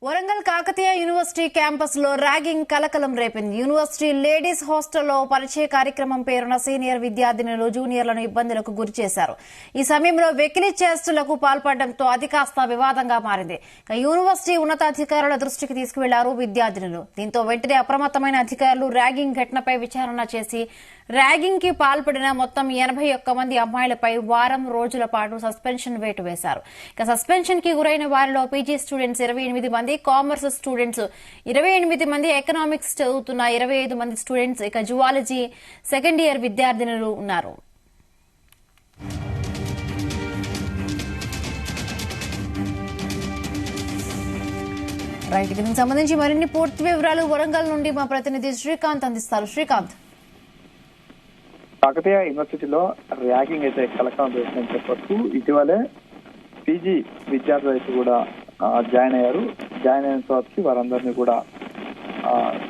Warangal Kakatiya university campus లో ragging కలకలం రేపింది. యూనివర్సిటీ లేడీస్ హాస్టల్లో పరిచయ కార్యక్రమం పేరున సీనియర్ విద్యార్థినులు జూనియర్లను ఇబ్బందులకు గురి చేశారు. ఈ సమయంలో వెకిలి చేష్టలకు పాల్పడడంతో అది కాస్త వివాదంగా మారింది. యూనివర్సిటీ ఉన్నతాధికారుల దృష్టికి తీసుకువెళ్లారు విద్యార్థినులు. దీంతో వెంటనే అప్రమత్తమైన అధికారులు ర్యాగింగ్ ఘటనపై విచారణ చేసి ర్యాగింగ్ కి పాల్పడిన మొత్తం 81 మంది అమ్మాయిలపై వారం రోజుల పాటు సస్పెన్షన్ వేటు వేశారు. సస్పెన్షన్ కి గురైన వారిలో పీజీ స్టూడెంట్స్ 28 మంది, కామర్స్ స్టూడెంట్స్ 28 మంది, ఎకనామిక్స్ చదువుతున్న 25 మంది స్టూడెంట్స్, జువాలజీ సెకండ్ ఇయర్ విద్యార్థినులు ఉన్నారు. రైట్, దీనికి సంబంధించి మరిన్ని పూర్తి వివరాలు వరంగల్ నుండి మా ప్రతినిధి శ్రీకాంత్ అందిస్తారు. శ్రీకాంత్, కాకతీయ యూనివర్సిటీలో ర్యాగింగ్ అయితే కలకలం చేసిందని చెప్పొచ్చు. ఇటీవలే పీజీ విద్యార్థులు అయితే కూడా జాయిన్ అయ్యారు. జాయిన్ అయిన తర్వాత వారందరినీ కూడా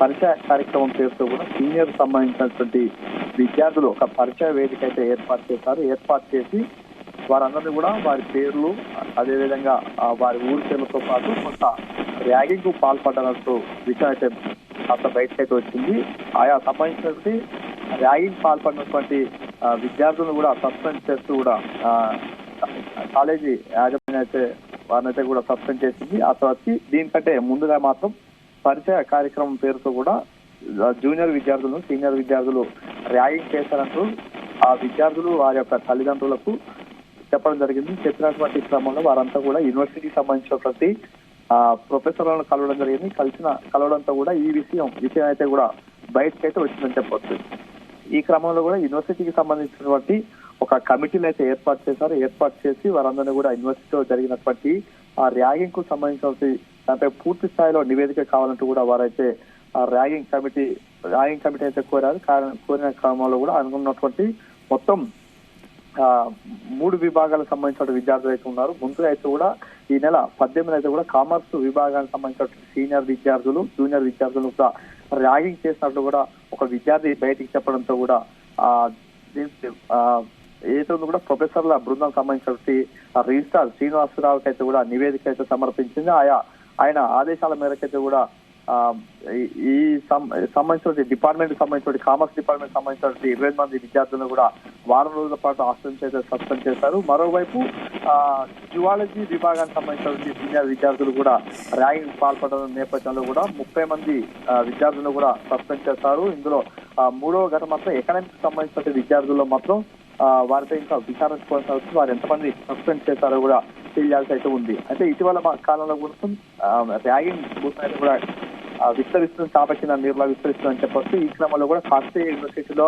పరిచయ కార్యక్రమం పేరుతో కూడా సీనియర్ సంబంధించినటువంటి విద్యార్థులు ఒక పరిచయ వేదిక అయితే ఏర్పాటు చేశారు. ఏర్పాటు చేసి వారందరినీ కూడా వారి పేర్లు, అదేవిధంగా వారి ఊరి పేర్లతో పాటు కొంత ర్యాగింగ్ కు పాల్పడ్డనట్టు విషయం అయితే కాస్త బయటకైతే వచ్చింది. ఆయా సంబంధించినటువంటి ర్యాగింగ్ పాల్పడినటువంటి విద్యార్థులను కూడా సస్పెండ్ చేస్తూ కూడా కాలేజీ యాజమాన్యం అయితే వారినైతే కూడా సస్పెండ్ చేసింది. ఆ తర్వాత దీనికంటే ముందుగా మాత్రం పరిచయ కార్యక్రమం పేరుతో కూడా జూనియర్ విద్యార్థులను సీనియర్ విద్యార్థులు ర్యాగింగ్ చేశారంటూ ఆ విద్యార్థులు వారి యొక్క తల్లిదండ్రులకు చెప్పడం జరిగింది. చెప్పినటువంటి క్రమంలో వారంతా కూడా యూనివర్సిటీకి సంబంధించినటువంటి ప్రొఫెసర్లను కలవడం జరిగింది. కలవడంతో కూడా ఈ విషయం అయితే కూడా బయటకైతే వచ్చిందని చెప్పవచ్చు. ఈ క్రమంలో కూడా యూనివర్సిటీకి సంబంధించినటువంటి ఒక కమిటీని అయితే ఏర్పాటు చేశారు. ఏర్పాటు చేసి వారందరినీ కూడా యూనివర్సిటీలో జరిగినటువంటి ఆ ర్యాగింగ్ కు సంబంధించిన దానిపై పూర్తి స్థాయిలో నివేదిక కావాలంటూ కూడా వారైతే ఆ ర్యాగింగ్ కమిటీ అయితే కోరారు. కోరిన క్రమంలో కూడా అనుకున్నటువంటి మొత్తం 3 విభాగాలకు సంబంధించిన విద్యార్థులు అయితే ఉన్నారు. ముందుగా అయితే కూడా ఈ నెల 18 అయితే కూడా కామర్స్ విభాగానికి సంబంధించిన సీనియర్ విద్యార్థులు, జూనియర్ విద్యార్థులు కూడా ర్యాగింగ్ చేసినట్లు కూడా ఒక విద్యార్థి బయటికి చెప్పడంతో కూడా ఏదైతే కూడా ప్రొఫెసర్ల బృందం సంబంధించినటువంటి రిజిస్ట్రార్ శ్రీనివాసరావుకి అయితే కూడా నివేదిక అయితే సమర్పించింది. ఆయన ఆదేశాల మేరకైతే కూడా ఈ సంబంధించిన డిపార్ట్మెంట్ సంబంధించిన కామర్స్ డిపార్ట్మెంట్ సంబంధించిన 20 మంది విద్యార్థులను కూడా వారం రోజుల పాటు హాస్టల్ అయితే సస్పెండ్ చేశారు. మరోవైపు జువాలజీ విభాగానికి సంబంధించిన సీనియర్ విద్యార్థులు కూడా ర్యాగింగ్ పాల్పడడం నేపథ్యంలో కూడా 30 మంది విద్యార్థులను కూడా సస్పెండ్ చేశారు. ఇందులో 3వ ఘటన మాత్రం ఎకనామిక్స్ సంబంధించిన విద్యార్థుల్లో మాత్రం వారిపై ఇంకా విచారణ కొనసాగుతుంది. వారు ఎంతమంది సస్పెండ్ చేశారో కూడా తెలియాల్సి అయితే ఉంది. అయితే ఇటీవల కాలంలో కూడా ర్యాగింగ్ అయితే కూడా విస్తరిస్తుంది, చాపకిన నీరులా విస్తరిస్తుందని చెప్పొచ్చు. ఈ క్రమంలో కూడా కాకతీయ యూనివర్సిటీలో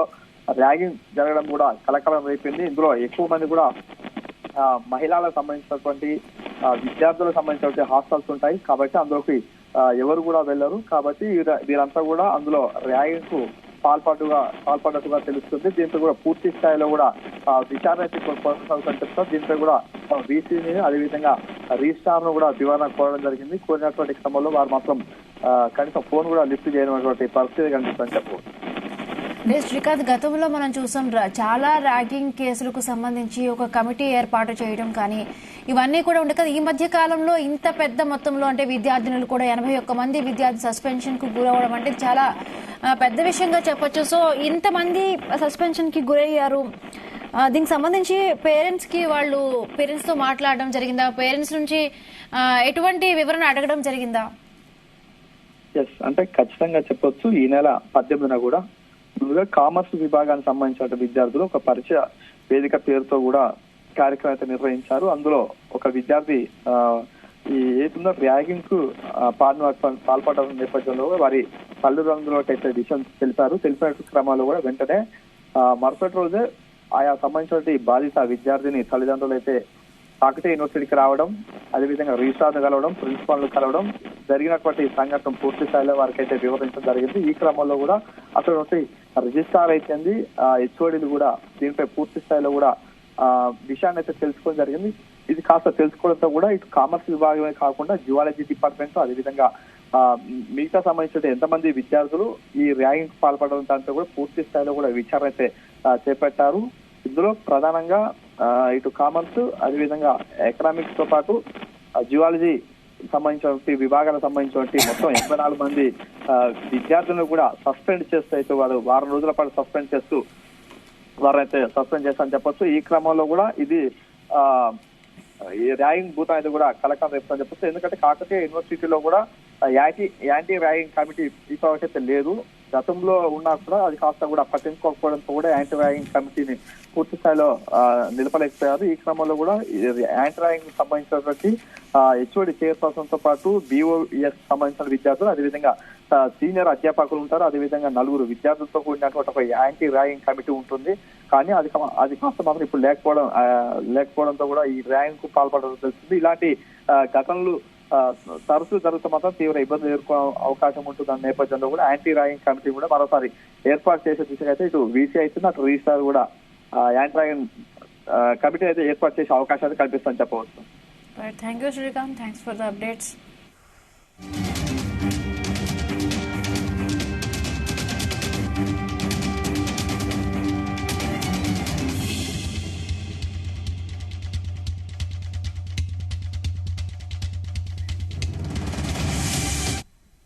ర్యాగింగ్ జరగడం కూడా కలకలం రేపింది. ఇందులో ఎక్కువ మంది కూడా మహిళలకు సంబంధించినటువంటి విద్యార్థులకు సంబంధించినటువంటి హాస్టల్స్ ఉంటాయి కాబట్టి అందులోకి ఎవరు కూడా వెళ్లరు. కాబట్టి వీరంతా కూడా అందులో ర్యాగింగ్ కు పాల్పడ్డట్టుగా తెలుస్తుంది. దీంతో కూడా పూర్తి స్థాయిలో కూడా విచారణ అయితే కొనసాగుతుందని చెప్తారు. దీంతో కూడా వీసీని అదేవిధంగా రిజిస్ట్రార్ ను కూడా వివరణ కోరడం జరిగింది. కోరినటువంటి క్రమంలో వారు మాత్రం కనీసం ఫోన్ కూడా లిఫ్ట్ చేయనటువంటి పరిస్థితి కనిపిస్తుందని చెప్పవచ్చు. శ్రీకాంత్, గతంలో మనం చూసాం చాలా ర్యాగింగ్ కేసులకు సంబంధించి ఒక కమిటీ ఏర్పాటు చేయడం కానీ ఇవన్నీ కూడా ఉండే కదా. ఈ మధ్య కాలంలో ఇంత పెద్ద మొత్తంలో అంటే విద్యార్థినులు కూడా 81 మంది విద్యార్థి సస్పెన్షన్ కు గురవడం అంటే చాలా పెద్ద విషయంగా చెప్పొచ్చు. సో ఇంతమంది సస్పెన్షన్ కి గురయ్యారు. దీనికి సంబంధించి పేరెంట్స్ తో మాట్లాడడం జరిగిందా? పేరెంట్స్ నుంచి ఎటువంటి వివరణ అడగడం జరిగిందా? అంటే ఖచ్చితంగా చెప్పొచ్చు. ఈ నెల 18న కూడా ముందుగా కామర్స్ విభాగానికి సంబంధించిన విద్యార్థులు ఒక పరిచయ వేదిక పేరుతో కూడా కార్యక్రమం అయితే నిర్వహించారు. అందులో ఒక విద్యార్థి ఏదో ర్యాగింగ్ కు పాల్పడడం నేపథ్యంలో వారి తల్లిదండ్రులకు అయితే విషయం తెలిపిన క్రమంలో కూడా వెంటనే మరుసటి రోజే ఆయా సంబంధించిన బాధిత విద్యార్థిని తల్లిదండ్రులు అయితే కాకతీయ యూనివర్సిటీకి రావడం, అదేవిధంగా రిజిస్ట్రార్ కలవడం, ప్రిన్సిపాల్ కలవడం, జరిగినటువంటి సంఘటన పూర్తి స్థాయిలో వారికి అయితే వివరించడం జరిగింది. ఈ క్రమంలో కూడా అక్కడ రిజిస్ట్రార్ అయితేంది హెచ్ఓడీలు కూడా దీనిపై పూర్తి స్థాయిలో కూడా విషయాన్ని అయితే తెలుసుకోవడం జరిగింది. ఇది కాస్త తెలుసుకోవడంతో కూడా ఇటు కామర్స్ విభాగమే కాకుండా జువాలజీ డిపార్ట్మెంట్, అదేవిధంగా మిగతా సంబంధించిన ఎంతమంది విద్యార్థులు ఈ ర్యాగింగ్ పాల్పడడం దాంతో కూడా పూర్తి స్థాయిలో కూడా విచారణ అయితే చేపట్టారు. ఇందులో ప్రధానంగా ఇటు కామర్స్, అదేవిధంగా ఎకనామిక్స్ తో పాటు జియాలజీ సంబంధించిన విభాగాలకు సంబంధించిన మొత్తం 84 మంది విద్యార్థులను కూడా సస్పెండ్ చేస్తూ అయితే వారు వారం రోజుల పాటు సస్పెండ్ చేస్తూ వారైతే సస్పెండ్ చేస్తారని చెప్పొచ్చు. ఈ క్రమంలో కూడా ఇది ఈ ర్యాగింగ్ భూతం అయితే కూడా కలకలం రేపుతుందని చెప్పొచ్చు. ఎందుకంటే కాకతీయ యూనివర్సిటీలో కూడా యాంటీ ర్యాగింగ్ కమిటీ ఇప్పటివరకు అయితే లేదు. గతంలో ఉన్నా కూడా అది కాస్త కూడా పట్టించుకోకపోవడంతో కూడా యాంటీ ర్యాగింగ్ కమిటీని పూర్తి స్థాయిలో నిలపలేకపోయారు. ఈ క్రమంలో కూడా యాంటీ ర్యాగింగ్ సంబంధించినటువంటి హెచ్ఓడి చైర్పర్సన్ తో పాటు BOES సంబంధించిన విద్యార్థులు, అదేవిధంగా సీనియర్ అధ్యాపకులు ఉంటారు, అదేవిధంగా 4 విద్యార్థులతో కూడినటువంటి ఒక యాంటీ ర్యాగింగ్ కమిటీ ఉంటుంది. కానీ అది కాస్త మాత్రం ఇప్పుడు లేకపోవడంతో కూడా ఈ ర్యాగింగ్ కు పాల్పడడం తెలుస్తుంది. ఇలాంటి ఘటనలు తరచూ జరుగుతూ మాత్రం తీవ్ర ఇబ్బందులు ఎదుర్కొనే అవకాశం ఉంటుందన్న నేపథ్యంలో కూడా యాంటీ ర్యాగింగ్ కమిటీ కూడా మరోసారి ఏర్పాటు చేసే దిశగా అయితే ఇటు వీసీ అవుతుంది, అటు రిజిస్ట్రార్ కూడా యాంటీ ర్యాగింగ్ కమిటీ అయితే ఏర్పాటు చేసే అవకాశాలు కల్పిస్తుందని చెప్పవచ్చు. Thank you Srikanth, thanks for the updates.